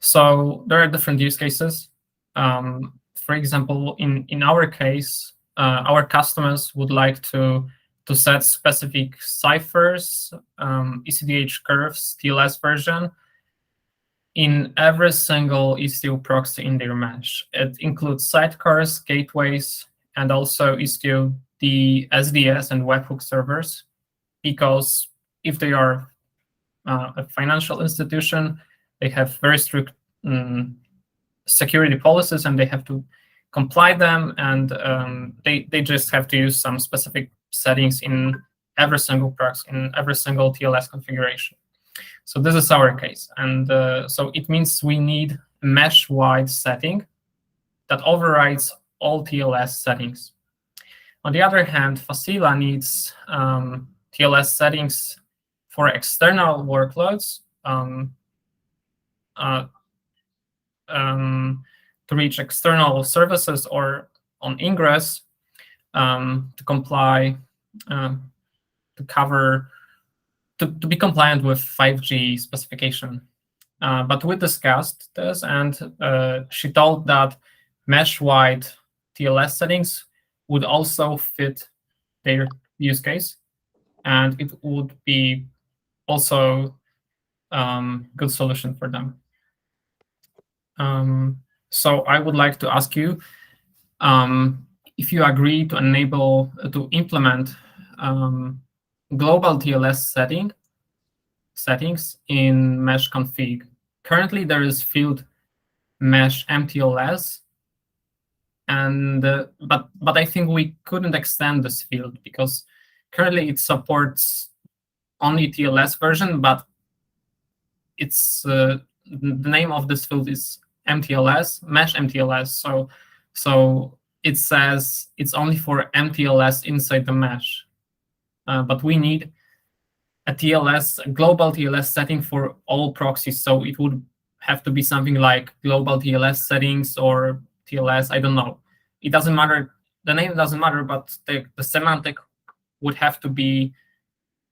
So there are different use cases. For example, in our case, our customers would like to set specific ciphers, ECDH curves, TLS version in every single Istio proxy in their mesh. It includes sidecars, gateways, and also Istio the SDS and webhook servers, because if they are a financial institution, they have very strict security policies, and they have to comply them, and they just have to use some specific settings in every single proxy, in every single TLS configuration. So this is our case, and so it means we need a mesh-wide setting that overrides all TLS settings. On the other hand, Facila needs TLS settings for external workloads to reach external services or on ingress to comply, to be compliant with 5G specification. But we discussed this, and she told that mesh-wide TLS settings would also fit their use case, and it would be also good solution for them. So I would like to ask you if you agree to implement global TLS settings in mesh config. Currently, there is field mesh MTLS, and but I think we couldn't extend this field because currently it supports only TLS version, but it's the name of this field is MTLS, mesh MTLS. So it says it's only for MTLS inside the mesh, but we need a global TLS setting for all proxies. So it would have to be something like global TLS settings or TLS. I don't know. It doesn't matter. The name doesn't matter, but the semantic would have to be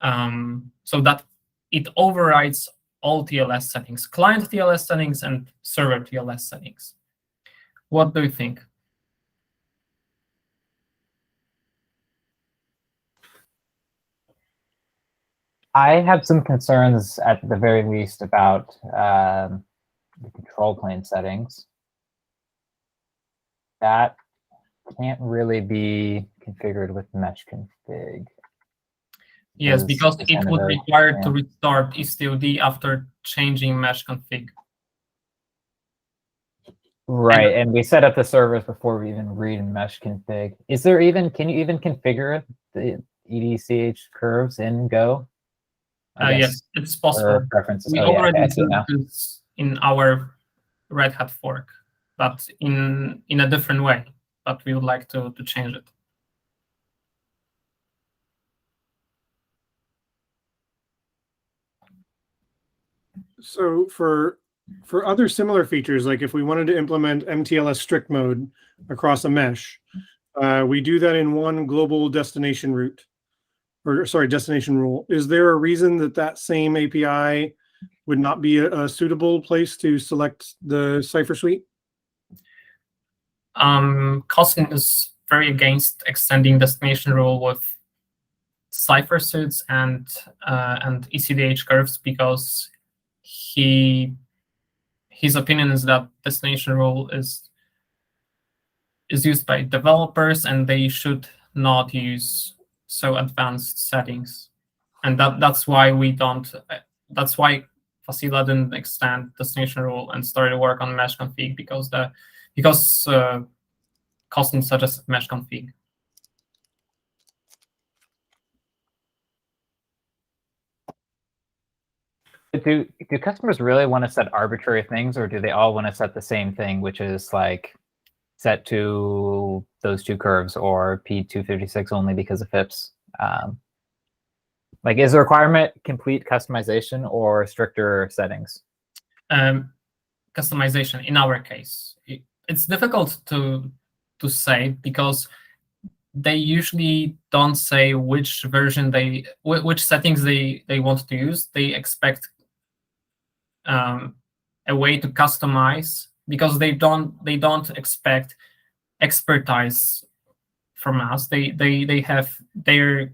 so that it overrides all TLS settings, client TLS settings and server TLS settings. What do you think? I have some concerns at the very least about the control plane settings. That can't really be configured with mesh config. Yes, because it would require to restart Istio after changing mesh config. Right, and we set up the servers before we even read mesh config. Can you even configure the EDCH curves in Go? Yes, it's possible. We already did this in our Red Hat fork, but in a different way. But we would like to change it. So for other similar features, like if we wanted to implement MTLS strict mode across a mesh, we do that in one global destination route. Destination rule. Is there a reason that same API would not be a suitable place to select the cipher suite? Costin is very against extending destination rule with cipher suites and ECDH curves because his opinion is that destination rule is used by developers and they should not use so advanced settings, and that's why we don't. That's why Facila didn't extend destination rule and started work on mesh config because Costin suggested mesh config. Do customers really want to set arbitrary things, or do they all want to set the same thing, which is like set to those two curves or P256 only because of FIPS? Like, is the requirement complete customization or stricter settings? Customization in our case. It's difficult to say because they usually don't say which version which settings they want to use. They expect a way to customize, because they don't expect expertise from us. They have their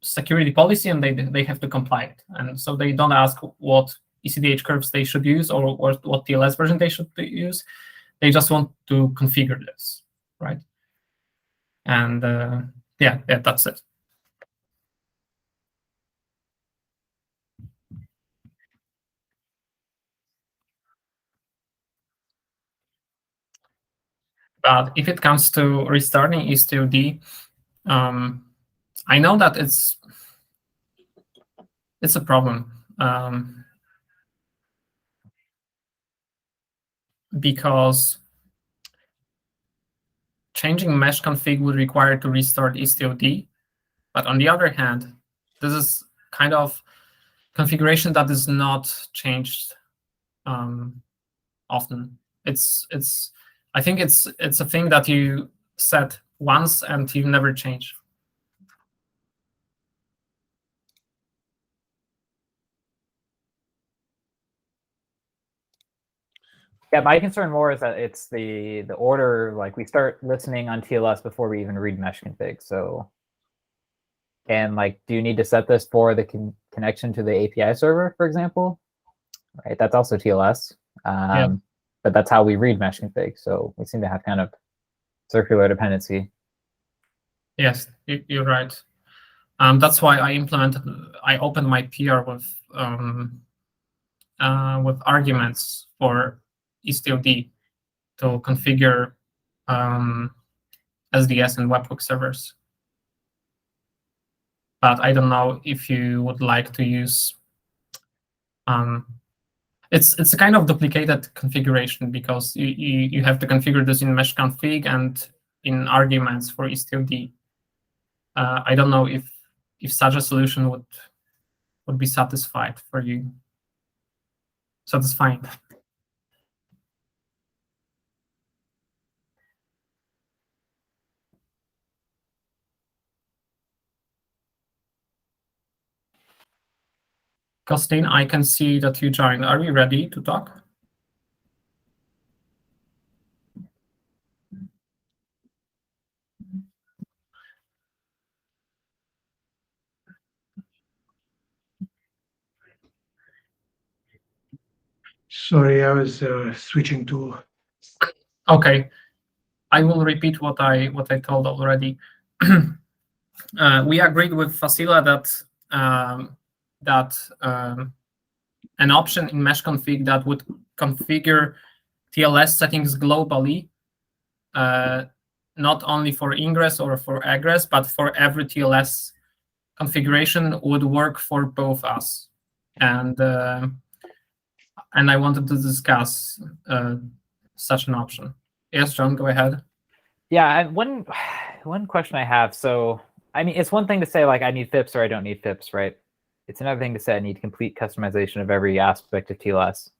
security policy, and they have to comply it. And so they don't ask what ECDH curves they should use, or what TLS version they should use. They just want to configure this, right? And yeah, that's it. But if it comes to restarting Istio D, I know that it's a problem, because changing mesh config would require to restart Istio D. But on the other hand, this is kind of configuration that is not changed often. I think it's a thing that you set once and you never change. Yeah, my concern more is that it's the order, like we start listening on TLS before we even read mesh config. So, and like, do you need to set this for the connection to the API server, for example? Right, that's also TLS. Yeah. But that's how we read mesh config. So we seem to have kind of circular dependency. Yes, you're right. That's why I opened my PR with arguments for Istio D to configure SDS and webhook servers. But I don't know if you would like to use. It's a kind of duplicated configuration, because you have to configure this in mesh config and in arguments for Istio D. I don't know if such a solution would be satisfying. Costin, I can see that you joined. Are we ready to talk? Sorry, I was switching to. Okay, I will repeat what I told already. We agreed with Facila that an option in mesh config that would configure TLS settings globally, not only for ingress or for egress, but for every TLS configuration, would work for both us. And I wanted to discuss such an option. Yes, John, go ahead. Yeah, and one question I have. So, I mean, it's one thing to say like I need FIPS or I don't need FIPS, right? It's another thing to say I need complete customization of every aspect of TLS.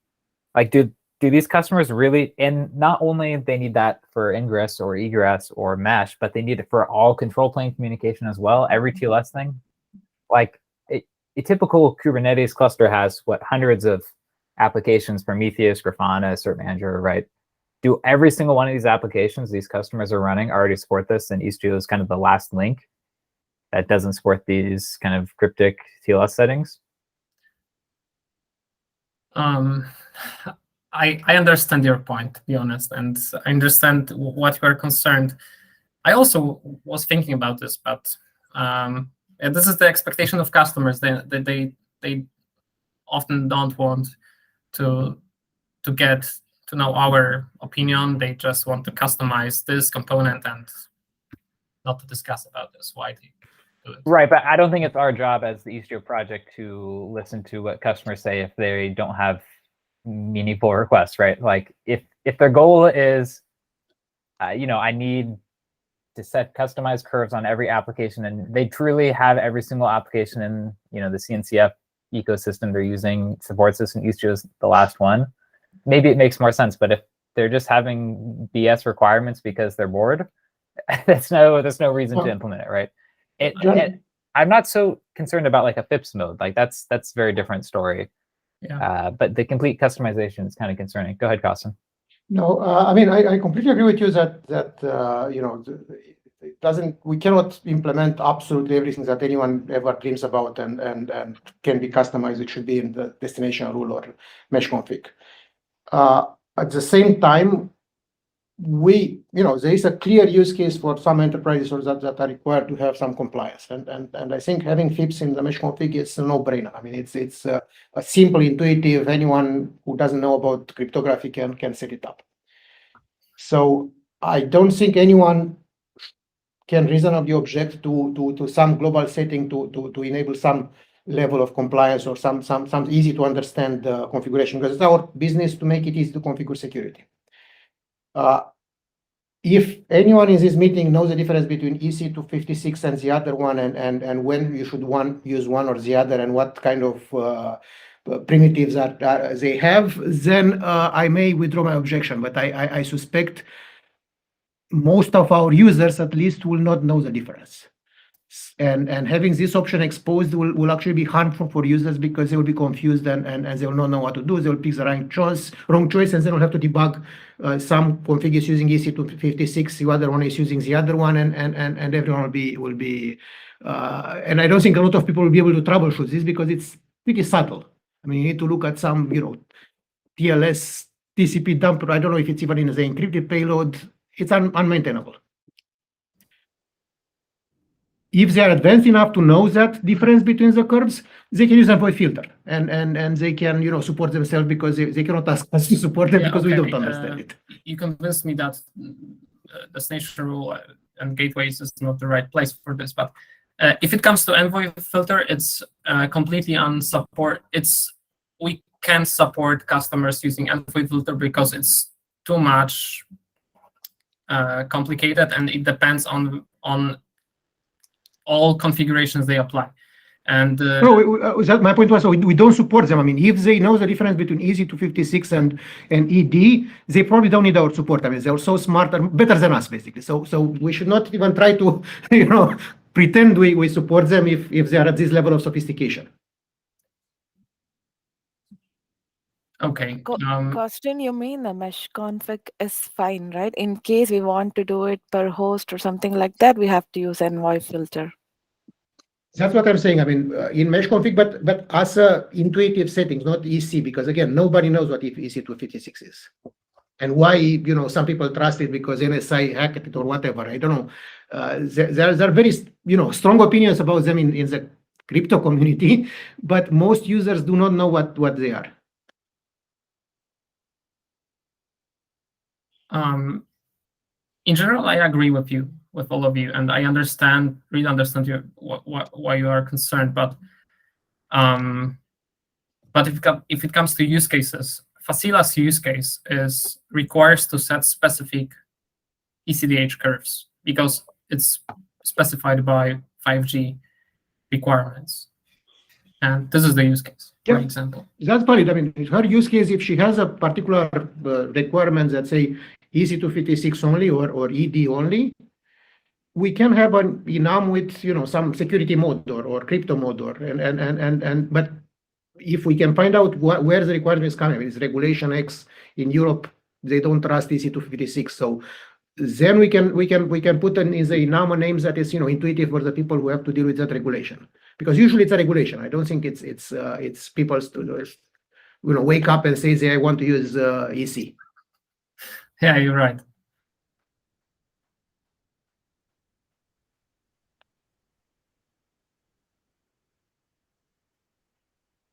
Like, do these customers really? And not only they need that for ingress or egress or mesh, but they need it for all control plane communication as well. Every TLS thing, like a typical Kubernetes cluster has what, hundreds of applications: Prometheus, Grafana, Cert Manager, right? Do every single one of these applications these customers are running already support this? And Istio is kind of the last link that doesn't support these kind of cryptic TLS settings? I understand your point, to be honest, and I understand what you are concerned. I also was thinking about this, but this is the expectation of customers. They often don't want to get to know our opinion. They just want to customize this component and not to discuss about this. Why they do it. Right, but I don't think it's our job as the Istio project to listen to what customers say if they don't have meaningful requests, right? Like if their goal is, I need to set customized curves on every application, and they truly have every single application in the CNCF ecosystem they're using supports this, and Istio is the last one, maybe it makes more sense. But if they're just having BS requirements because they're bored, there's no reason to implement it, right? I'm not so concerned about like a FIPS mode. Like that's a very different story. Yeah. But the complete customization is kind of concerning. Go ahead, Costin. No, I mean, I completely agree with you that it doesn't. We cannot implement absolutely everything that anyone ever dreams about and can be customized. It should be in the destination rule or mesh config. At the same time, there is a clear use case for some enterprises or that are required to have some compliance, and I think having FIPS in the mesh config is a no-brainer. I mean, it's a simple, intuitive. Anyone who doesn't know about cryptography can set it up. So I don't think anyone can reasonably object to some global setting to enable some level of compliance or some easy to understand configuration, because it's our business to make it easy to configure security. If anyone in this meeting knows the difference between EC256 and the other one, and when you should use one or the other, and what kind of primitives they have, then I may withdraw my objection. But I suspect most of our users, at least, will not know the difference. And having this option exposed will actually be harmful for users, because they will be confused and they will not know what to do. They will pick the wrong choice, and they will have to debug. Some config is using EC256, the other one is using the other one, and everyone will be. And I don't think a lot of people will be able to troubleshoot this, because it's pretty subtle. I mean, you need to look at some, TLS, TCP dump. I don't know if it's even in the encrypted payload. It's unmaintainable. If they are advanced enough to know that difference between the curves, they can use envoy filter, and they can support themselves, because they cannot ask us to support them, because we don't understand it. You convinced me that destination rule and gateways is not the right place for this. But if it comes to envoy filter, it's completely unsupport. We can't support customers using envoy filter because it's too much complicated, and it depends on all configurations they apply. And my point was, we don't support them. I mean, if they know the difference between EC256 and ED, they probably don't need our support. I mean, they're so smart and better than us, basically. So we should not even try to pretend we support them if they are at this level of sophistication. okay. Costin, you mean the mesh config is fine, right? In case we want to do it per host or something like that, we have to use envoy filter. That's what I'm saying. I mean, in mesh config, but as a intuitive settings, not EC, because again, nobody knows what EC256 is, and why some people trust it because NSI hacked it or whatever. I don't know. There are very strong opinions about them in the crypto community, but most users do not know what they are. In general, I agree with all of you, and I really understand you why you are concerned. But if it comes to use cases, Facila's use case requires to set specific ECDH curves, because it's specified by 5G requirements, and this is the use case. For example, that's valid. I mean, her use case, if she has a particular requirement that say EC256 only or ED only, we can have an enum with some security mode or crypto mode but if we can find out where the requirement is coming, it's regulation X in Europe, they don't trust EC256, so then we can put in the enum names that is intuitive for the people who have to deal with that regulation, because usually it's a regulation. I don't think it's people's to wake up and say I want to use EC. Yeah, you're right.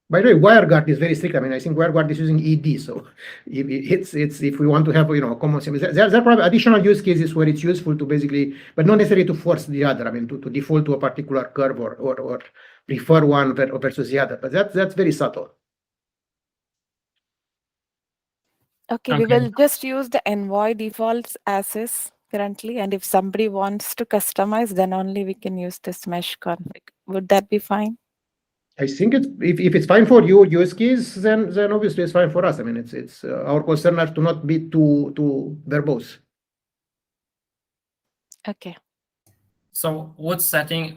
By the way, WireGuard is very strict. I mean, I think WireGuard is using ED. So if we want to have common, there are probably additional use cases where it's useful to basically, but not necessarily to force the other. I mean, to default to a particular curve or prefer one versus the other. But that's very subtle. Okay, we will just use the envoy defaults as is currently, and if somebody wants to customize, then only we can use this mesh config. Would that be fine? I think if it's fine for your use case, then obviously it's fine for us. I mean, it's our concern is to not be too verbose. Okay. So what setting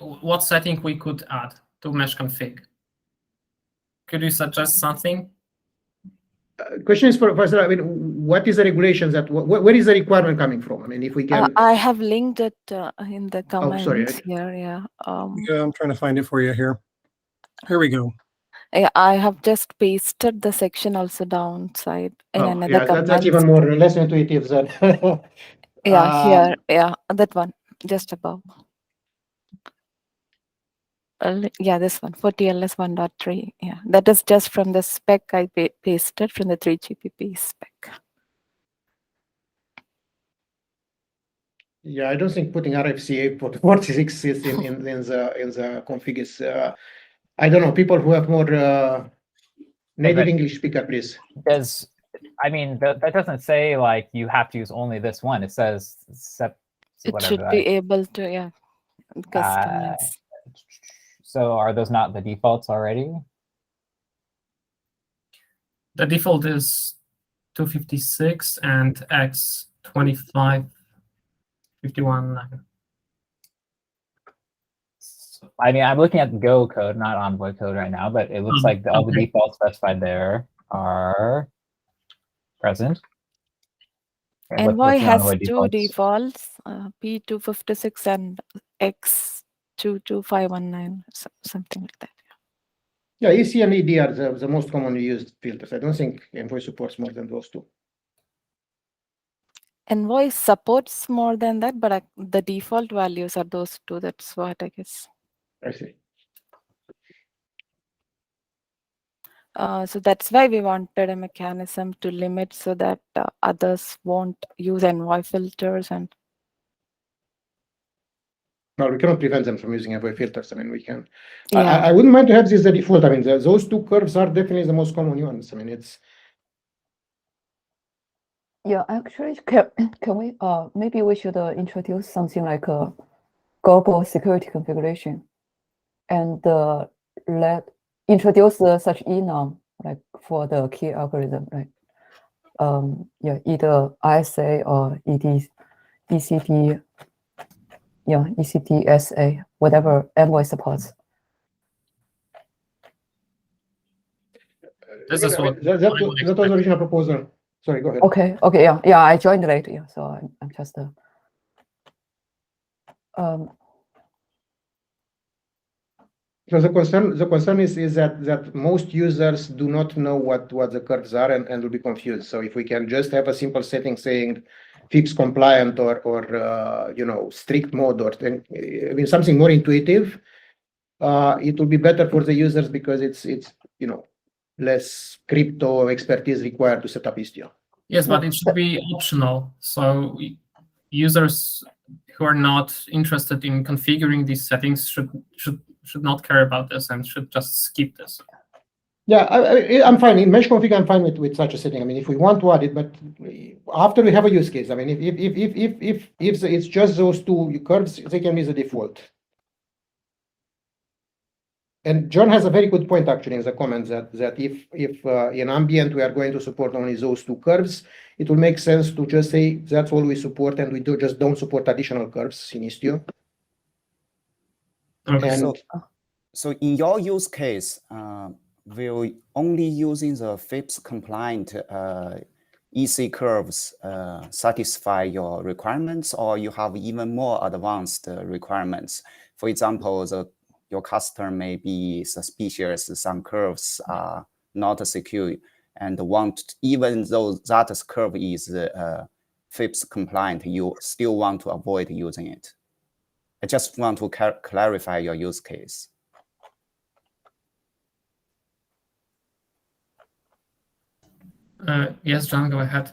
we could add to mesh config? Could you suggest something? question is for Sarah. I mean, what is the regulations that where is the requirement coming from? I mean, if we can. I have linked it in the Oh, comments sorry. here. Yeah. Yeah, I'm trying to find it for you here. Here we go. Yeah, I have just pasted the section also downside in Oh, another yeah, comment. that's even more less intuitive than. Yeah, here. Yeah, that one just above. Yeah, this one for TLS 1.3. Yeah, that is just from the spec I pasted from the 3GPP spec. Yeah, I don't think putting RFCA 46 is in the config is. I don't know. People who have more native but- English speaker, please. Does I mean that doesn't say like you have to use only this one. It says It whatever. should be able to, yeah, customize. So are those not the defaults already? The default is 256 and X 2551. I mean, I'm looking at the Go code, not Envoy code right now, but it looks like all the Okay. defaults specified there are present. And what's Envoy the has Envoy two defaults, P256 and X22519, something like that. Yeah, EC and ED are the most commonly used filters. I don't think Envoy supports more than those two. Envoy supports more than that, but the default values are those two. That's what I guess. I see. So that's why we wanted a mechanism to limit so that others won't use Envoy filters. And No, we cannot prevent them from using Envoy filters. I mean, we can. yeah, I wouldn't mind to have this the default. I mean, those two curves are definitely the most common ones. I mean, it's. Yeah, actually, can we maybe we should introduce something like a global security configuration, and introduce such enum like for the key algorithm, like yeah, either ISA or ECT, yeah, ECTSA, whatever Envoy supports. This is what that was the original proposal. Sorry, go ahead. Okay, yeah, I joined late, yeah, so I'm just So the concern is that most users do not know what the curves are and will be confused. So if we can just have a simple setting saying FIPS compliant or you know, strict mode, or I mean something more intuitive, it will be better for the users because it's you know, less crypto expertise required to set up Istio. Yes, but it should be optional. So users who are not interested in configuring these settings should not care about this and should just skip this. Yeah, I'm fine in mesh config. I'm fine with such a setting. I mean, if we want to add it, but after we have a use case, I mean, if it's just those two curves, they can be the default. And John has a very good point actually in the comments that if in ambient we are going to support only those two curves, it will make sense to just say that's all we support and we don't support additional curves in Istio. Okay. And so in your use case, will only using the FIPS compliant EC curves satisfy your requirements, or you have even more advanced requirements? For example, your customer may be suspicious some curves are not secure and want, even though that curve is FIPS compliant, you still want to avoid using it. I just want to clarify your use case. Yes, John, go ahead.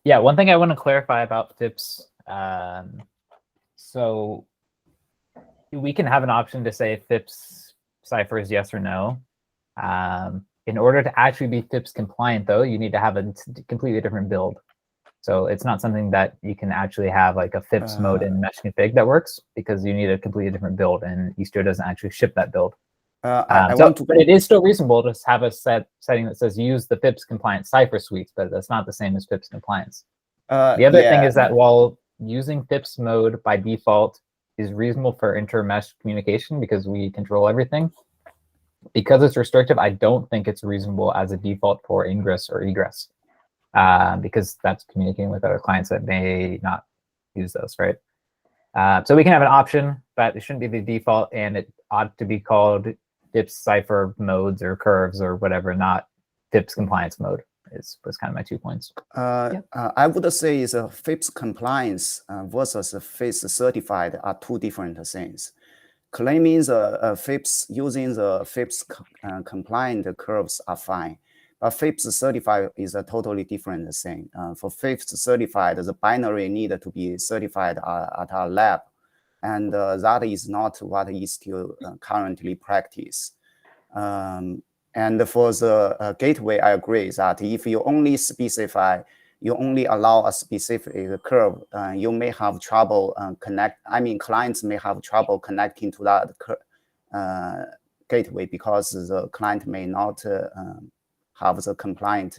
Yeah, one thing I want to clarify about FIPS. So we can have an option to say FIPS cipher is yes or no. In order to actually be FIPS compliant, though, you need to have a completely different build. So it's not something that you can actually have like a FIPS mode in mesh config that works, because you need a completely different build, and Istio doesn't actually ship that build. But it is still reasonable to have a setting that says use the FIPS compliant cipher suites, but that's not the same as FIPS compliance. The other thing is that while using FIPS mode by default is reasonable for inter-mesh communication because we control everything, because it's restrictive, I don't think it's reasonable as a default for ingress or egress, because that's communicating with other clients that may not use those, right? So we can have an option, but it shouldn't be the default, and it ought to be called FIPS cipher modes or curves or whatever, not FIPS compliance mode. Was kind of my 2 points. I would say is a FIPS compliance versus a FIPS certified are two different things. Claiming the FIPS using the FIPS compliant curves are fine, but FIPS certified is a totally different thing. For FIPS certified, the binary need to be certified at our lab, and that is not what Istio currently practice. And for the gateway, I agree that if you only specify, you only allow a specific curve, you may have trouble clients may have trouble connecting to that gateway because the client may not have the compliant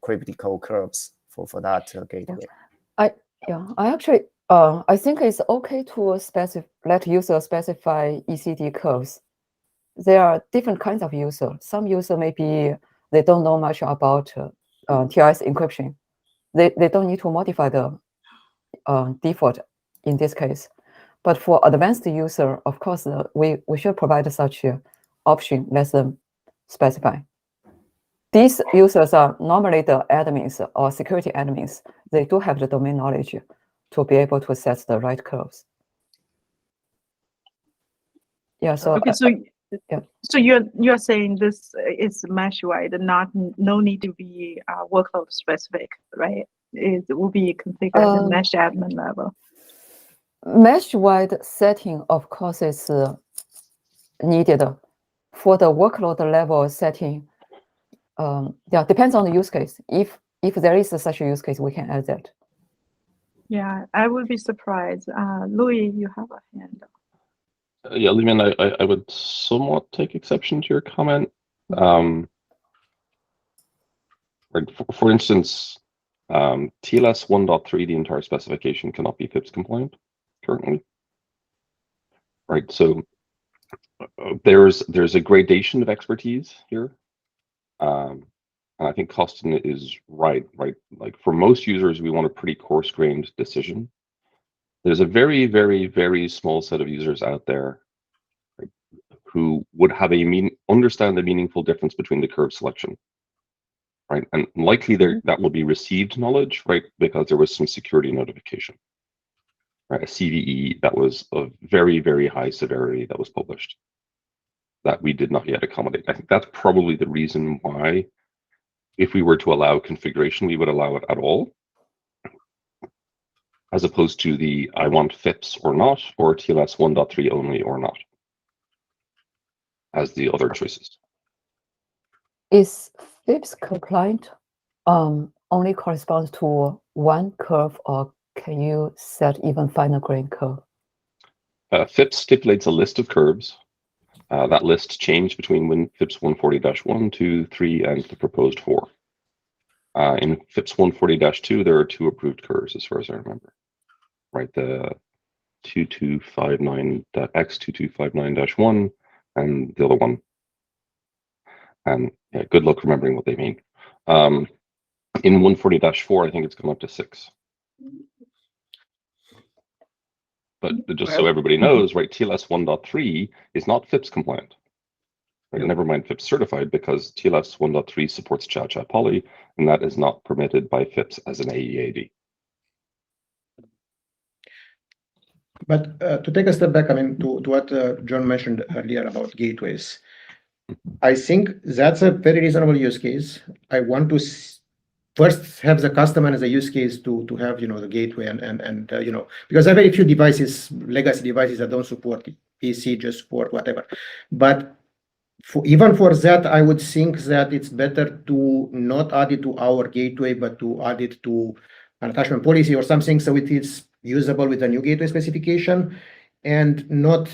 critical curves for that gateway. I actually I think it's okay to let user specify ECD curves. There are different kinds of user. Some user maybe they don't know much about TLS encryption. They don't need to modify the default in this case. But for advanced user, of course, we should provide such an option. Let them specify. These users are normally the admins or security admins. They do have the domain knowledge to be able to set the right curves. Yeah. So okay. So you're saying this is mesh wide, no need to be workload specific, right? It will be configured at mesh admin level. Mesh wide setting, of course, is needed for the workload level setting. Depends on the use case. If there is such a use case, we can add that. Yeah, I would be surprised. Louis, you have a hand up. Yeah, Liman, I would somewhat take exception to your comment. For instance, TLS 1.3, the entire specification cannot be FIPS compliant currently. Right, so there's a gradation of expertise here. And I think Costin is right? Like for most users, we want a pretty coarse-grained decision. There's a very, very, very small set of users out there, right, who would have understand the meaningful difference between the curve selection, right? And likely that will be received knowledge, right, because there was some security notification, right? A CVE that was of very, very high severity that was published that we did not yet accommodate. I think that's probably the reason why, if we were to allow configuration, we would allow it at all, as opposed to the I want FIPS or not, or TLS 1.3 only or not, as the other choices. Is FIPS compliant only corresponds to one curve, or can you set even finer grain curve? FIPS stipulates a list of curves. That list changed between FIPS 140-1, 2, 3, and the proposed 4. In FIPS 140-2, there are 2 approved curves, as far as I remember. Right, the 2259.x 2259-1 and the other one. And yeah, good luck remembering what they mean. In 140-4, I think it's come up to 6. But just so everybody knows, right, TLS 1.3 is not FIPS compliant. Right? Never mind FIPS certified, because TLS 1.3 supports chat poly, and that is not permitted by FIPS as an AEAD. But to take a step back, I mean, to what John mentioned earlier about gateways, I think that's a very reasonable use case. I want to first have the customer as a use case to have, the gateway and because there are very few devices, legacy devices that don't support PC, just support whatever. But even for that, I would think that it's better to not add it to our gateway, but to add it to an attachment policy or something, so it is usable with a new gateway specification, and not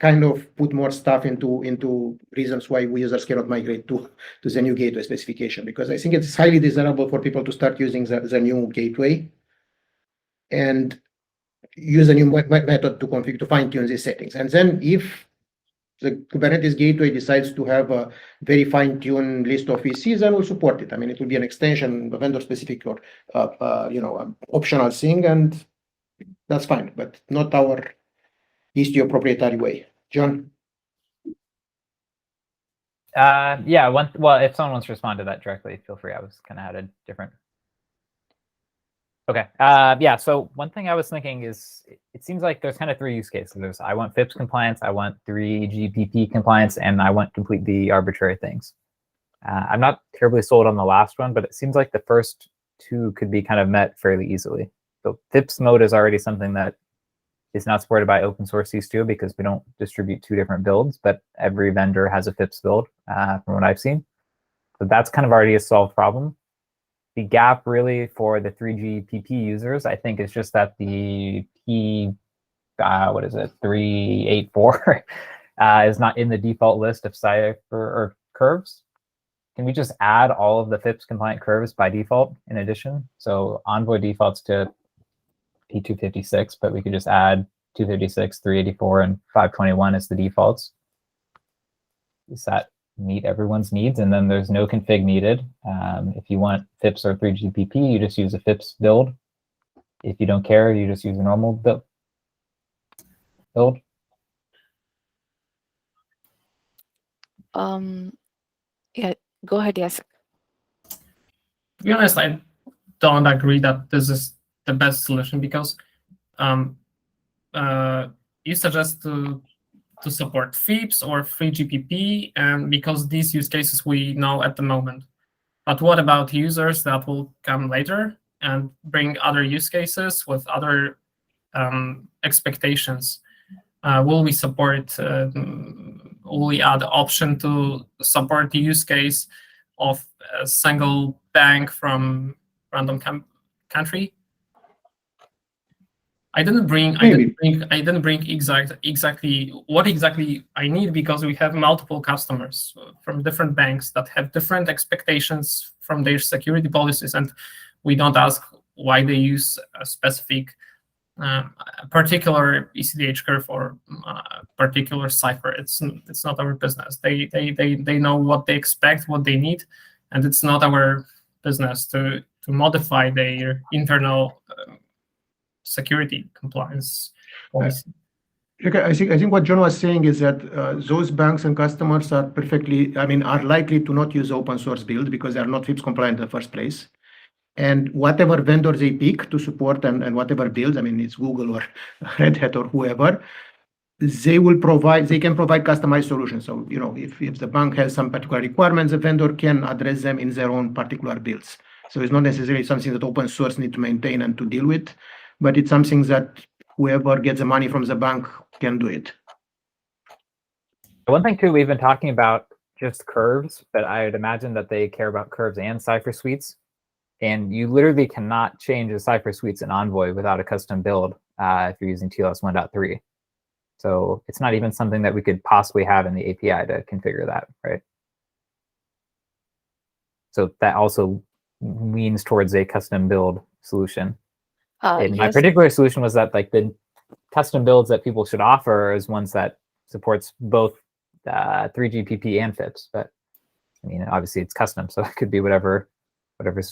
kind of put more stuff into reasons why users cannot migrate to the new gateway specification, because I think it's highly desirable for people to start using the new gateway and use a new method to configure, to fine-tune these settings. And then if the Kubernetes gateway decides to have a very fine-tuned list of ECs, and we'll support it. I mean, it will be an extension, a vendor-specific or optional thing, and that's fine, but not our Istio proprietary way. John? Yeah, well, if someone wants to respond to that directly, feel free. I was kind of had a different. Okay. Yeah. So one thing I was thinking is, it seems like there's kind of three use cases. There's I want FIPS compliance, I want 3GPP compliance, and I want completely arbitrary things. I'm not terribly sold on the last one, but it seems like the first two could be kind of met fairly easily. So FIPS mode is already something that is not supported by open source Istio because we don't distribute two different builds, but every vendor has a FIPS build from what I've seen. So that's kind of already a solved problem. The gap really for the 3GPP users, I think, is just that the what is it, 384 is not in the default list of cipher or curves. Can we just add all of the FIPS compliant curves by default in addition? So Envoy defaults to P256, but we could just add 256, 384, and 521 as the defaults. Does that meet everyone's needs? And then there's no config needed. If you want FIPS or 3GPP, you just use a FIPS build. If you don't care, you just use a normal build. Yeah, go ahead, yes. To be honest, I don't agree that this is the best solution, because you suggest to support FIPS or 3GPP, and because these use cases we know at the moment. But what about users that will come later and bring other use cases with other expectations? Will we support? Will we add the option to support the use case of a single bank from random country? I didn't bring exactly what I need, because we have multiple customers from different banks that have different expectations from their security policies, and we don't ask why they use a specific particular ECDH curve or particular cipher. It's not our business. They know what they expect, what they need, and it's not our business to modify their internal security compliance policy. Okay, I think what John was saying is that those banks and customers are are likely to not use open source build because they are not FIPS compliant in the first place. And whatever vendor they pick to support and whatever builds, it's Google or Red Hat or whoever, they can provide customized solutions. So, if the bank has some particular requirements, the vendor can address them in their own particular builds. So it's not necessarily something that open source need to maintain and to deal with, but it's something that whoever gets the money from the bank can do it. One thing too, we've been talking about just curves, but I would imagine that they care about curves and cipher suites. And you literally cannot change the cipher suites in Envoy without a custom build if you're using TLS 1.3. So it's not even something that we could possibly have in the API to configure that, right? So that also leans towards a custom build solution. And my particular solution was that the custom builds that people should offer is ones that supports both 3GPP and FIPS. But obviously it's custom, so it could be whatever's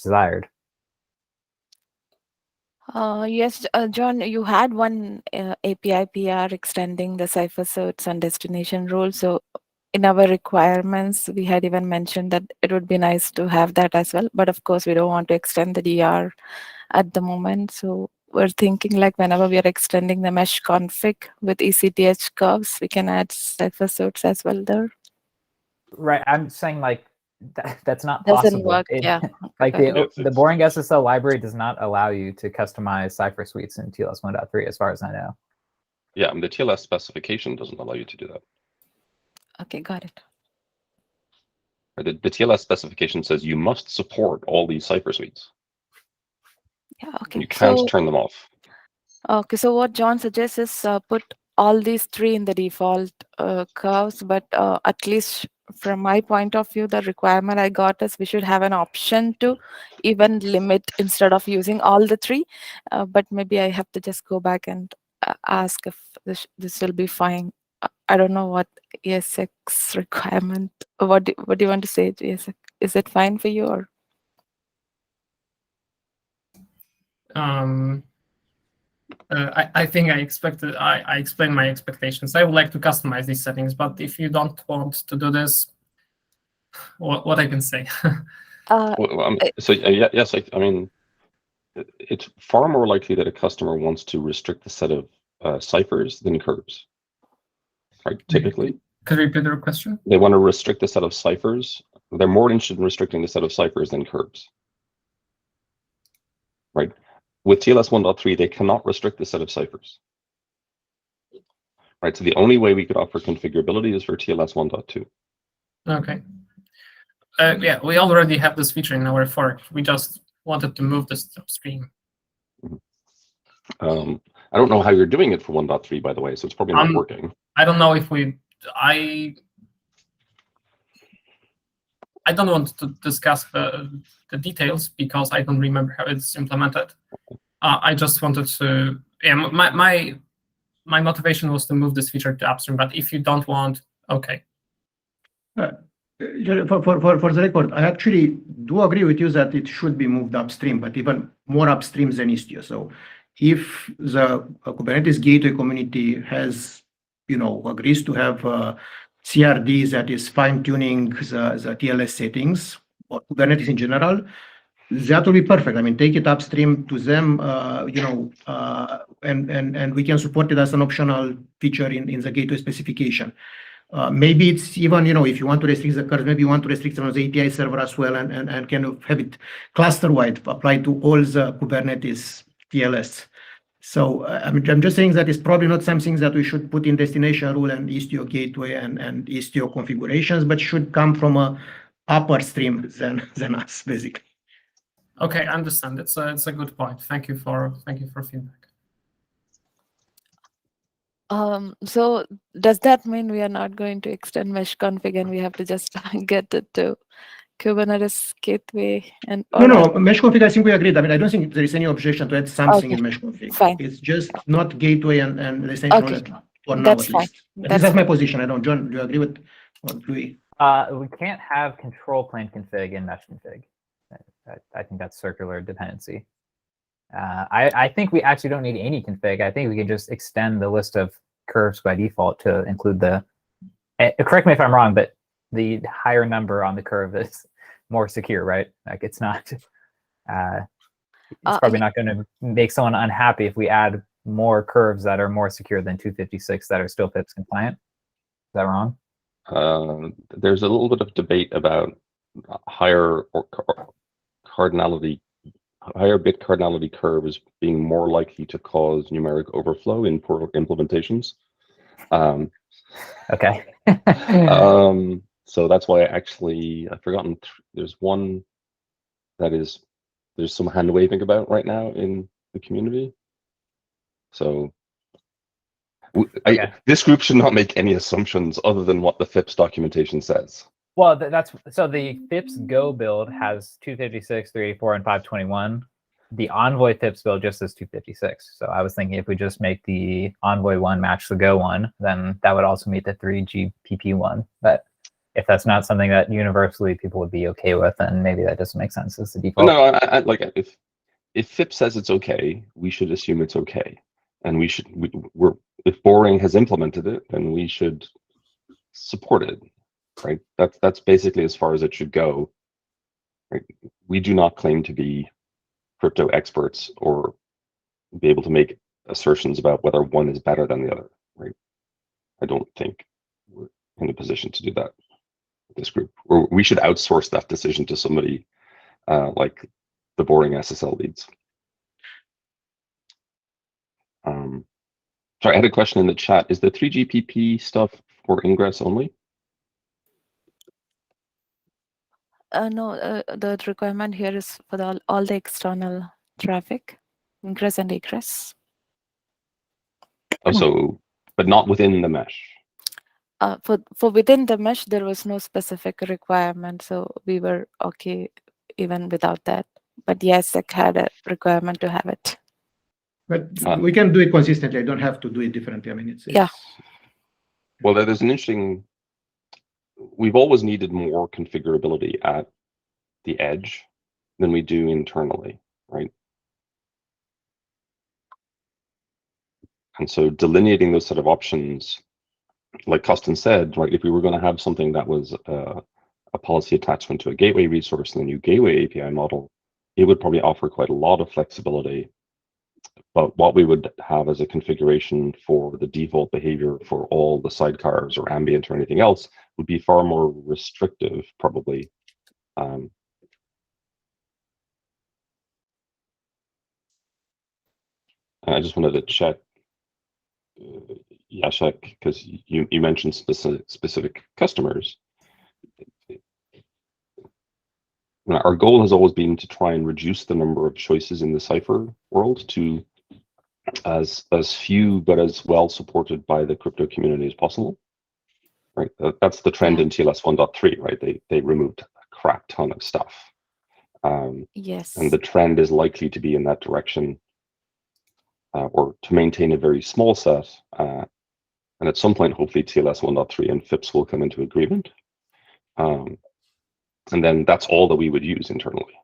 desired. Yes, John, you had one API PR extending the cipher certs and destination rules. So in our requirements, we had even mentioned that it would be nice to have that as well. But of course, we don't want to extend the DR at the moment. So we're thinking whenever we are extending the mesh config with ECTH curves, we can add cipher certs as well there. Right. I'm saying that's not Doesn't possible. work. Yeah. The boring SSL library does not allow you to customize cipher suites in TLS 1.3, as far as I know. Yeah, the TLS specification doesn't allow you to do that. Okay, got it. The TLS specification says you must support all these cipher suites. Yeah. Okay. And you can't turn them off. Okay. So what John suggests is put all these three in the default curves, but at least from my point of view, the requirement I got is we should have an option to even limit instead of using all the three. But maybe I have to just go back and ask if this will be fine I don't know what ESX requirement. What do you want to say to ESX? Is it fine for you or? I think I explained my expectations. I would like to customize these settings, but if you don't want to do this, what I can say. Yes, I mean, it's far more likely that a customer wants to restrict the set of ciphers than curves. Right? Typically, could you repeat the question? They want to restrict the set of ciphers. They're more interested in restricting the set of ciphers than curves. Right? With TLS 1.3, they cannot restrict the set of ciphers. Right? So the only way we could offer configurability is for TLS 1.2. Okay. Yeah, we already have this feature in our fork. We just wanted to move this upstream. I don't know how you're doing it for 1.3, by the way, so it's probably not working. I don't know if I don't want to discuss the details because I don't remember how it's implemented. I just wanted to, yeah, my motivation was to move this feature to upstream, but if you don't want, okay. For the record, I actually do agree with you that it should be moved upstream, but even more upstream than Istio. So if the Kubernetes gateway community has, agrees to have CRDs that is fine-tuning the TLS settings or Kubernetes in general, that will be perfect. I mean, take it upstream to them, and we can support it as an optional feature in the gateway specification. Maybe it's even, if you want to restrict the curves, maybe you want to restrict some of the API server as well and kind of have it cluster-wide applied to all the Kubernetes TLS. So I'm just saying that it's probably not something that we should put in destination rule and Istio gateway and Istio configurations, but should come from a upper stream than us, basically. Okay, I understand. It's a good point. Thank you for feedback. So does that mean we are not going to extend mesh config and we have to just get it to Kubernetes gateway and no, mesh config, I think we agreed. I mean, I don't think there is any objection to add something in mesh config. Fine. It's just not gateway and destination for now, at least. That's my position. I don't. John, do you agree with Louis? We can't have control plane config in mesh config. I think that's circular dependency. I think we actually don't need any config. I think we can just extend the list of curves by default to include the, correct me if I'm wrong, but the higher number on the curve is more secure, right? Like it's not, it's probably not going to make someone unhappy if we add more curves that are more secure than 256 that are still FIPS compliant. Is that wrong? There's a little bit of debate about higher bit cardinality curves being more likely to cause numeric overflow in poor implementations. Okay. So that's why I've forgotten. There's one that there's some hand waving about right now in the community. So this group should not make any assumptions other than what the FIPS documentation says. Well, so the FIPS Go build has 256, 384, and 521. The Envoy FIPS build just says 256. So I was thinking if we just make the Envoy one match the Go one, then that would also meet the 3GPP one. But if that's not something that universally people would be okay with, then maybe that doesn't make sense as the default. No, I like if FIPS says it's okay, we should assume it's okay, and if Boring has implemented it, then we should support it. Right, that's basically as far as it should go. Right? We do not claim to be crypto experts or be able to make assertions about whether one is better than the other. Right? I don't think we're in a position to do that with this group. Or we should outsource that decision to somebody like the Boring SSL leads. Sorry, I had a question in the chat. Is the 3GPP stuff for ingress only? No, the requirement here is for all the external traffic, ingress and egress. Oh, so, but not within the mesh. For within the mesh, there was no specific requirement, so we were okay even without that. But yes, it had a requirement to have it. But we can do it consistently. I don't have to do it differently. I mean, it's yeah. Well, there's an interesting. We've always needed more configurability at the edge than we do internally, right? And so delineating those set of options, like Costin said, right? If we were going to have something that was a policy attachment to a gateway resource and a new gateway API model, it would probably offer quite a lot of flexibility. But what we would have as a configuration for the default behavior for all the sidecars or ambient or anything else would be far more restrictive, probably. I just wanted to check, Jacek, because you mentioned specific customers. Our goal has always been to try and reduce the number of choices in the Cypher world to as few but as well supported by the crypto community as possible. Right, that's the trend in TLS 1.3. Right, they removed a crap ton of stuff. Yes. And the trend is likely to be in that direction, or to maintain a very small set. And at some point, hopefully, TLS 1.3 and FIPS will come into agreement. And then that's all that we would use internally.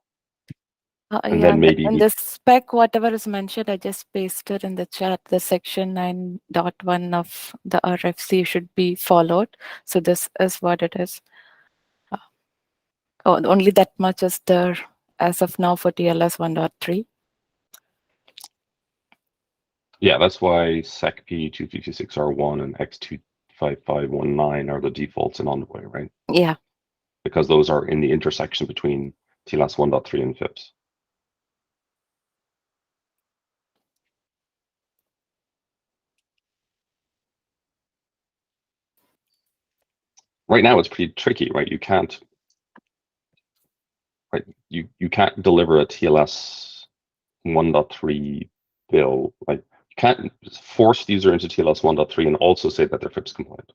And then maybe in the spec, whatever is mentioned, I just pasted in the chat. The section 9.1 of the RFC should be followed. So this is what it is. Only that much is there as of now for TLS 1.3. Yeah, that's why SecP 256R1 and X25519 are the defaults in Envoy, right? Yeah. Because those are in the intersection between TLS 1.3 and FIPS. Right now, it's pretty tricky, right? You can't, right? You can't deliver a TLS 1.3 bill. Like, you can't force the user into TLS 1.3 and also say that they're FIPS compliant.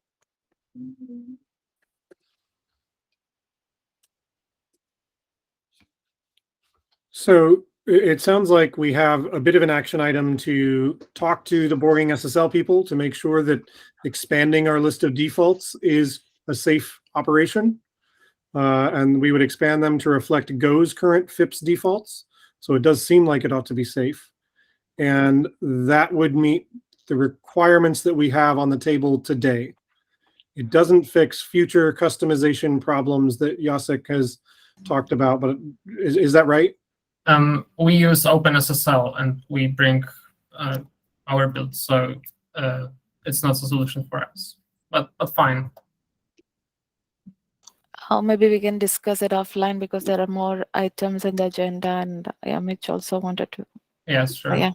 So it sounds like we have a bit of an action item to talk to the Borging SSL people to make sure that expanding our list of defaults is a safe operation. And we would expand them to reflect Go's current FIPS defaults. So it does seem like it ought to be safe. And that would meet the requirements that we have on the table today. It doesn't fix future customization problems that Jacek has talked about, but is that right? We use OpenSSL and we bring our build, so it's not a solution for us, but fine. Maybe we can discuss it offline because there are more items in the agenda, and Mitch also wanted to. Yes, sure. Yeah.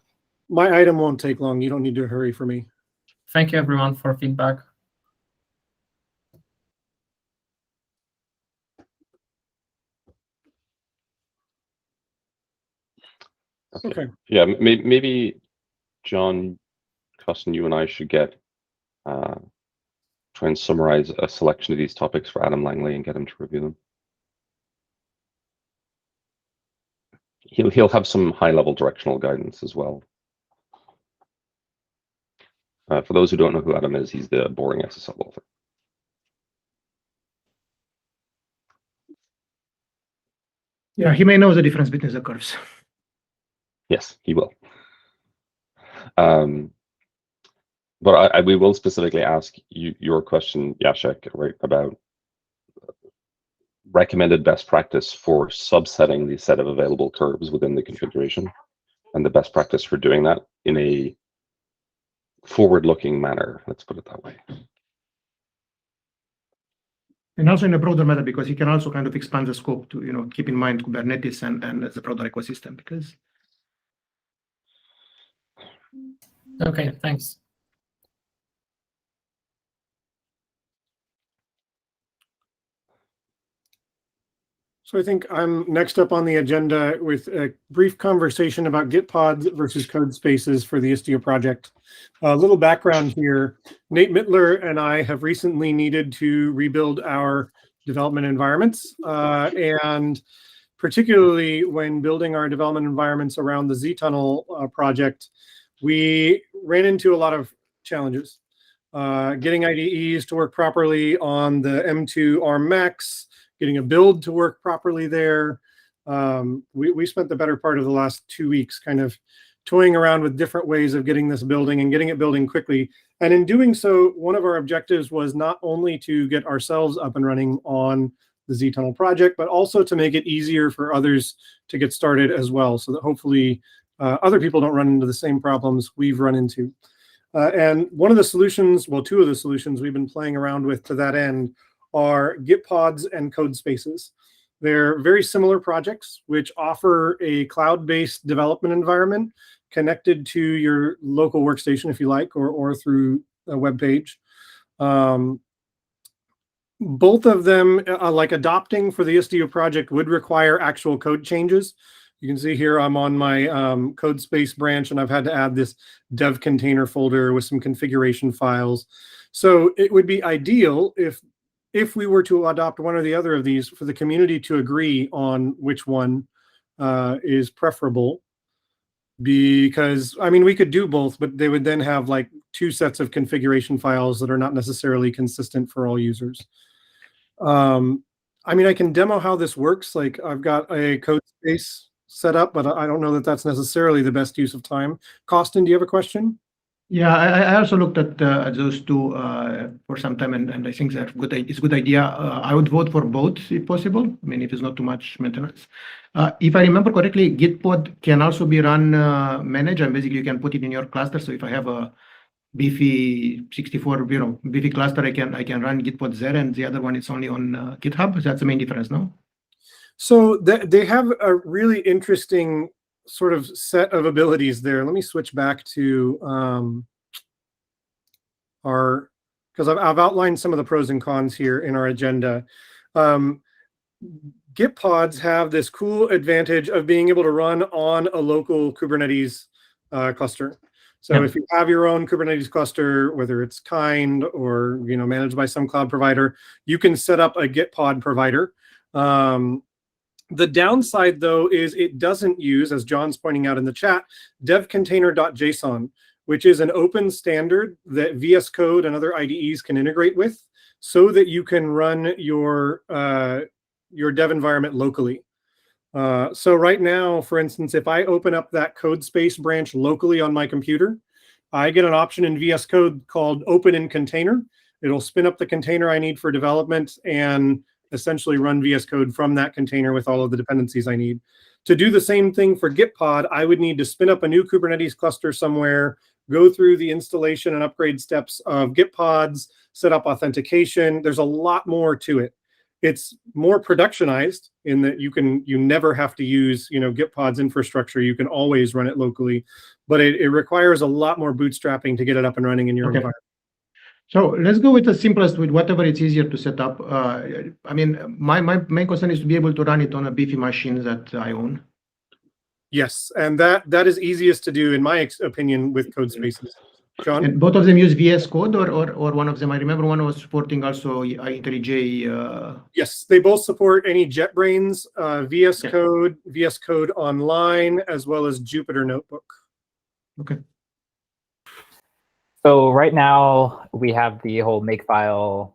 My item won't take long. You don't need to hurry for me. Thank you, everyone, for feedback. Okay. Yeah, maybe John, Costin, you and I should get try and summarize a selection of these topics for Adam Langley and get him to review them. He'll have some high-level directional guidance as well. For those who don't know who Adam is, he's the Borging SSL author. Yeah, he may know the difference between the curves. Yes, he will. But we will specifically ask you your question, Jacek, right, about recommended best practice for subsetting the set of available curves within the configuration, and the best practice for doing that in a forward-looking manner. Let's put it that way. And also in a broader matter, because he can also kind of expand the scope to, keep in mind Kubernetes and the broader ecosystem, because. Okay, thanks. So I think I'm next up on the agenda with a brief conversation about Git pods versus code spaces for the Istio project. A little background here. Nate Mittler and I have recently needed to rebuild our development environments. And particularly when building our development environments around the Z-Tunnel project, we ran into a lot of challenges. getting IDEs to work properly on the M2 ARM Max, getting a build to work properly there. We spent the better part of the last 2 weeks kind of toying around with different ways of getting this building and getting it building quickly. And in doing so, one of our objectives was not only to get ourselves up and running on the Z-Tunnel project, but also to make it easier for others to get started as well, so that hopefully other people don't run into the same problems we've run into. And one of the solutions, well, two of the solutions we've been playing around with to that end are Git pods and code spaces. They're very similar projects which offer a cloud-based development environment connected to your local workstation, if you like, or through a web page. Both of them, like adopting for the Istio project, would require actual code changes. You can see here I'm on my code space branch, and I've had to add this dev container folder with some configuration files. So it would be ideal if we were to adopt one or the other of these for the community to agree on which one is preferable. Because, I mean, we could do both, but they would then have like 2 sets of configuration files that are not necessarily consistent for all users. I mean, I can demo how this works. Like, I've got a code space set up, but I don't know that that's necessarily the best use of time. Costin, do you have a question? Yeah, I also looked at those two for some time, and I think that it's a good idea. I would vote for both if possible. I mean, if it's not too much maintenance. If I remember correctly, Gitpod can also be run managed, and basically you can put it in your cluster. So if I have a beefy 64, beefy cluster, I can run Gitpod there, and the other one is only on GitHub. That's the main difference, no? So they have a really interesting sort of set of abilities there. Let me switch back to because I've outlined some of the pros and cons here in our agenda. Git pods have this cool advantage of being able to run on a local Kubernetes cluster. So if you have your own Kubernetes cluster, whether it's kind or managed by some cloud provider, you can set up a Git pod provider. The downside, though, is it doesn't use, as John's pointing out in the chat, devcontainer.json, which is an open standard that VS Code and other IDEs can integrate with, so that you can run your dev environment locally. So right now, for instance, if I open up that code space branch locally on my computer, I get an option in VS Code called Open in Container. It'll spin up the container I need for development and essentially run VS Code from that container with all of the dependencies I need. To do the same thing for Gitpod, I would need to spin up a new Kubernetes cluster somewhere, go through the installation and upgrade steps of Gitpods, set up authentication. There's a lot more to it. It's more productionized in that you never have to use Gitpod's infrastructure. You can always run it locally, but it requires a lot more bootstrapping to get it up and running in your environment. So let's go with the simplest, with whatever it's easier to set up. I mean, my main concern is to be able to run it on a beefy machine that I own. Yes, and that is easiest to do, in my opinion, with code spaces. John? And both of them use VS Code, or one of them? I remember one was supporting also IntelliJ. Yes, they both support any JetBrains, VS Code, VS Code Online, as well as Jupyter Notebook. Okay. So right now we have the whole makefile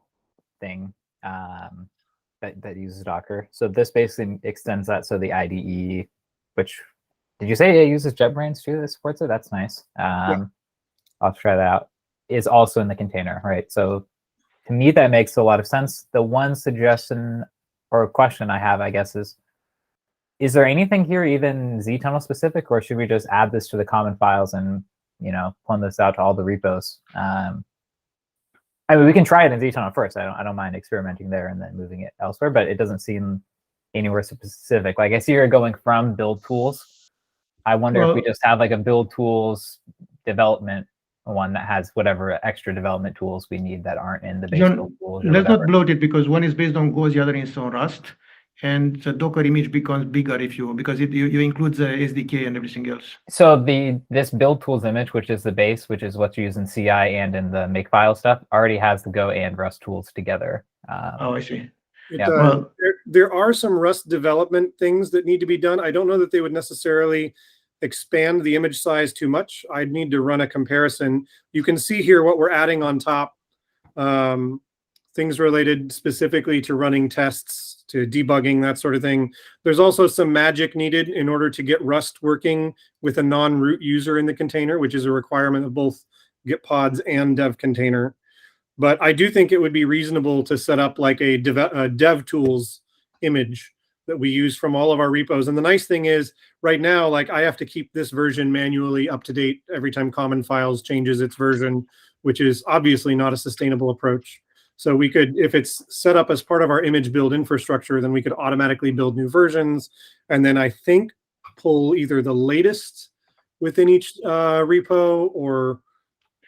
thing that uses Docker. So this basically extends that. So the IDE, which did you say it uses JetBrains too? That supports it. That's nice. I'll try that out. Is also in the container, right? So to me that makes a lot of sense. The one suggestion or question I have, I guess, is there anything here even Z-Tunnel specific, or should we just add this to the common files and plumb this out to all the repos? I mean, we can try it in Z-Tunnel first. I don't mind experimenting there and then moving it elsewhere, but it doesn't seem anywhere specific. Like I see you're going from build tools. I wonder if we just have like a build tools development one that has whatever extra development tools we need that aren't in the base build tools. Let's not bloat it, because one is based on Go, the other is on Rust, and the Docker image becomes bigger because you include the SDK and everything else. So this build tools image, which is the base, which is what's used in CI and in the makefile stuff, already has the Go and Rust tools together. I see. There are some Rust development things that need to be done. I don't know that they would necessarily expand the image size too much, I'd need to run a comparison. You can see here what we're adding on top. Things related specifically to running tests, to debugging, that sort of thing. There's also some magic needed in order to get Rust working with a non-root user in the container, which is a requirement of both Git pods and dev container. But I do think it would be reasonable to set up like a dev tools image that we use from all of our repos. And the nice thing is right now, like I have to keep this version manually up to date every time Common Files changes its version, which is obviously not a sustainable approach. So we could, if it's set up as part of our image build infrastructure, then we could automatically build new versions. And then I think pull either the latest within each repo or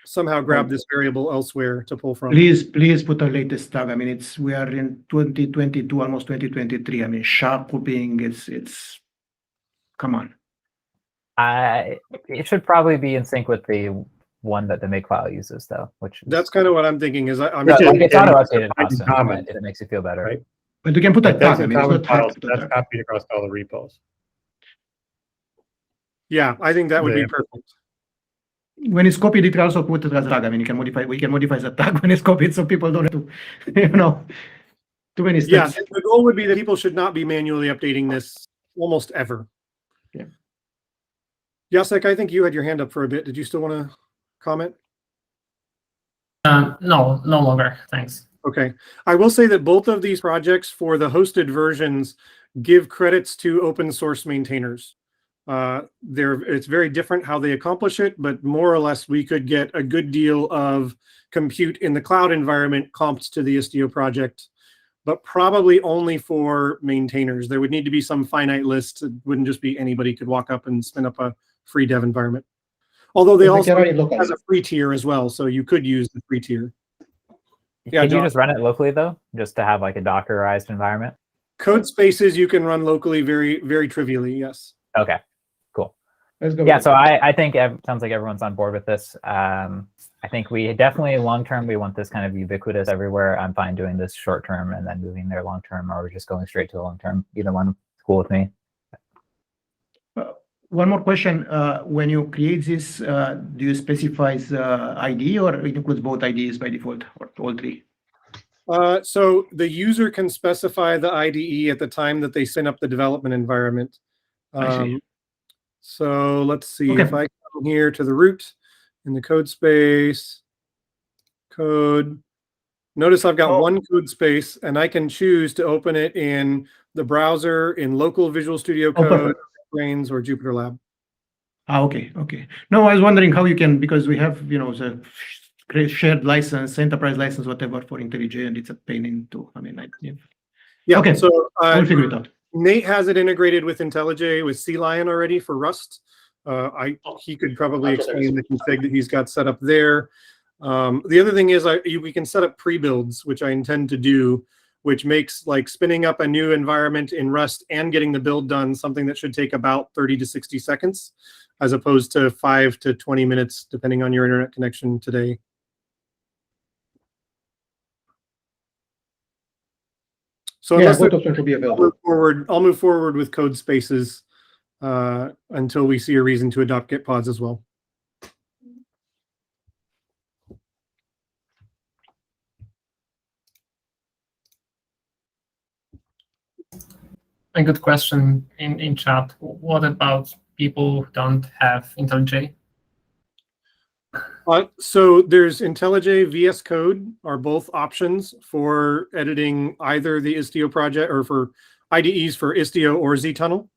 somehow grab this variable elsewhere to pull from. Please put the latest tag. I mean, we are in 2022, almost 2023. I mean, sharp being it's come on. It should probably be in sync with the one that the make file uses, though. Which that's kind of what I'm thinking. Is I'm like it's auto updated custom, if it makes you feel better. Right? But you can put a tag. That's I a mean, common file, so that's copied across all the repos. Yeah, I think that would be perfect. When it's copied, it also put it as a tag. I mean, you can modify. We can modify the tag when it's copied, so people don't have to, too many steps. Yeah, the goal would be that people should not be manually updating this almost ever. Yeah. Jacek, I think you had your hand up for a bit. Did you still want to comment? No longer. Thanks. Okay. I will say that both of these projects for the hosted versions give credits to open source maintainers. It's very different how they accomplish it, but more or less we could get a good deal of compute in the cloud environment comped to the Istio project, but probably only for maintainers. There would need to be some finite list. It wouldn't just be anybody could walk up and spin up a free dev environment. Although they also has a free tier as well, so you could use the free tier. Yeah, Can you just run it locally though, just to have like a Dockerized environment? Code spaces you can run locally very, very trivially, yes. Okay, cool. Let's go. Yeah, so I think sounds like everyone's on board with this. I think we definitely long term we want this kind of ubiquitous everywhere. I'm fine doing this short term and then moving there long term, or just going straight to long term. Either one is cool with me. One more question. When you create this, do you specify the ID or it includes both IDs by default or all three? So the user can specify the IDE at the time that they spin up the development environment. I see. So let's see if I come here to the root in the code space, code. Notice I've got one code space and I can choose to open it in the browser, in local Visual Studio Code, Brains, or Jupyter Lab. Okay. No, I was wondering how you can, because we have, the shared license, enterprise license, whatever for IntelliJ, and it's a pain into, Yeah, okay. So I'll figure it out. Nate has it integrated with IntelliJ with CLion already for Rust. He could probably explain the config that he's got set up there. The other thing is we can set up pre-builds, which I intend to do, which makes like spinning up a new environment in Rust and getting the build done something that should take about 30 to 60 seconds, as opposed to 5 to 20 minutes, depending on your internet connection today. So yeah, both options will be available. I'll move forward with code spaces until we see a reason to adopt Git pods as well. A good question in chat. What about people who don't have IntelliJ? So there's IntelliJ, VS Code are both options for editing either the Istio project or for IDEs for Istio or zTunnel.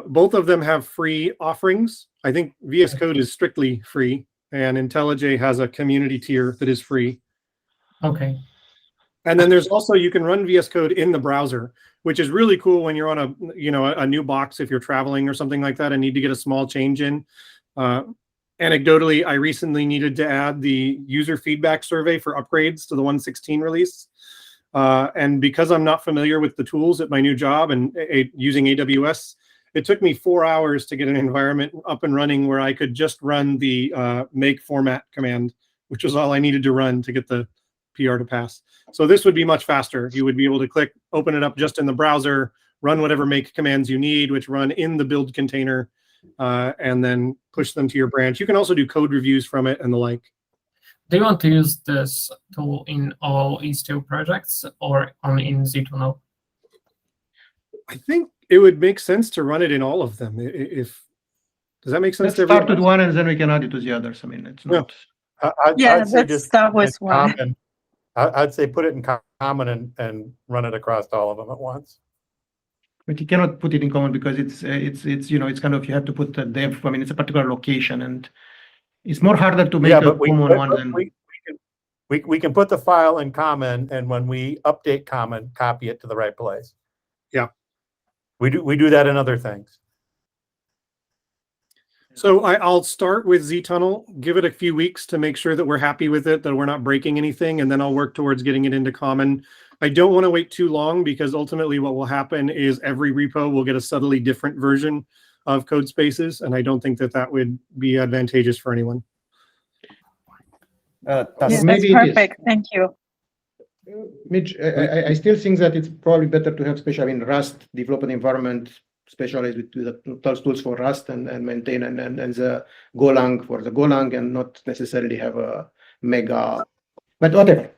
Both of them have free offerings. I think VS Code is strictly free, and IntelliJ has a community tier that is free. Okay. And then there's also, you can run VS Code in the browser, which is really cool when you're on a new box, if you're traveling or something like that and need to get a small change in. Anecdotally, I recently needed to add the user feedback survey for upgrades to the 1.16 release. And because I'm not familiar with the tools at my new job and using AWS, it took me 4 hours to get an environment up and running where I could just run the make format command, which was all I needed to run to get the PR to pass. So this would be much faster. You would be able to click, open it up just in the browser, run whatever make commands you need, which run in the build container, and then push them to your branch. You can also do code reviews from it and the like. Do you want to use this tool in all Istio projects or only in Z2Node? I think it would make sense to run it in all of them. Does that make sense Let's to start everyone? with one and then we can add it to the others. I mean, it's not. Yeah, say let's just start put it with in one. common. I'd say put it in common and run it across all of them at once. But you cannot put it in common because it's it's kind of, you have to put the dev. I mean, it's a particular location, and it's more harder to make a common one than. We can put the file in common, and when we update common, copy it to the right place. Yeah, we do that in other things. So I'll start with zTunnel, give it a few weeks to make sure that we're happy with it, that we're not breaking anything, and then I'll work towards getting it into common. I don't want to wait too long because ultimately what will happen is every repo will get a subtly different version of code spaces, and I don't think that would be advantageous for anyone. That's maybe perfect. Thank you. Mitch, I still think that it's probably better to have special in Rust development environment specialized with the tools for Rust and maintain and the Golang for the Golang, and not necessarily have a mega. But whatever,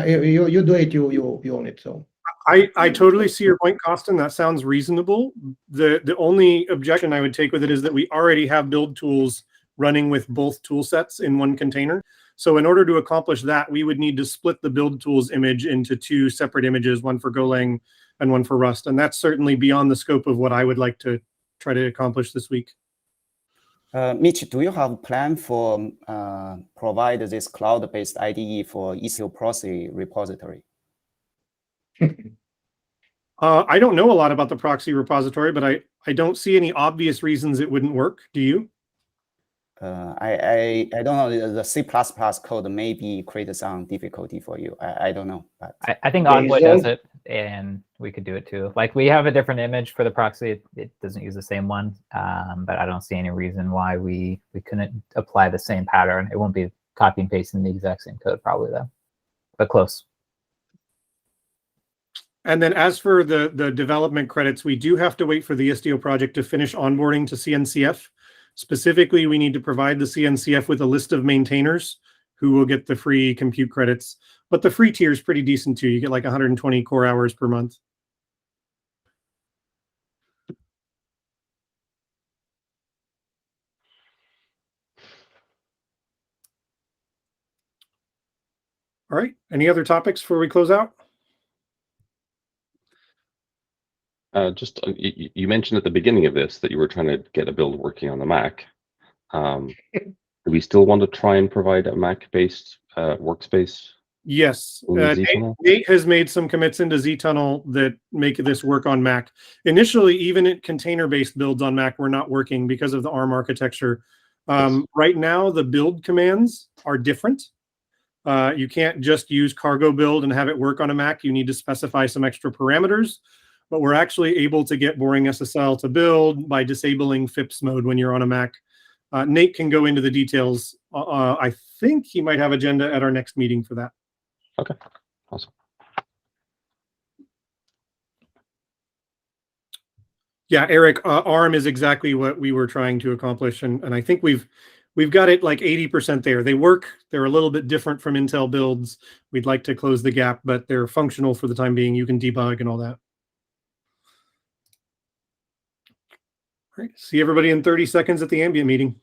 you do it, you own it. So I totally see your point, Costin. That sounds reasonable. The only objection I would take with it is that we already have build tools running with both tool sets in one container. So in order to accomplish that, we would need to split the build tools image into two separate images, one for Golang and one for Rust. And that's certainly beyond the scope of what I would like to try to accomplish this week. Mitch, do you have a plan for provide this cloud-based IDE for Istio proxy repository? I don't know a lot about the proxy repository, but I don't see any obvious reasons it wouldn't work. Do you? I don't know. The C++ code maybe create some difficulty for you. I don't know. But I think Envoy does it, and we could do it too. Like, we have a different image for the proxy. It doesn't use the same one, but I don't see any reason why we couldn't apply the same pattern. It won't be copy and pasting the exact same code probably though, but close. And then as for the development credits, we do have to wait for the Istio project to finish onboarding to CNCF. Specifically, we need to provide the CNCF with a list of maintainers who will get the free compute credits. But the free tier is pretty decent too. You get like 120 core hours per month. All right. Any other topics before we close out? You mentioned at the beginning of this that you were trying to get a build working on the Mac. Do we still want to try and provide a Mac-based workspace? Yes. Nate has made some commits into zTunnel that make this work on Mac. Initially, even container-based builds on Mac were not working because of the ARM architecture. Right now, the build commands are different. You can't just use cargo build and have it work on a Mac. You need to specify some extra parameters. But we're actually able to get boring SSL to build by disabling FIPS mode when you're on a Mac. Nate can go into the details. I think he might have agenda at our next meeting for that. Okay, awesome. Yeah, Eric, ARM is exactly what we were trying to accomplish, and I think we've got it like 80% there. They work. They're a little bit different from Intel builds. We'd like to close the gap, but they're functional for the time being. You can debug and all that. All right, see everybody in 30 seconds at the ambient meeting.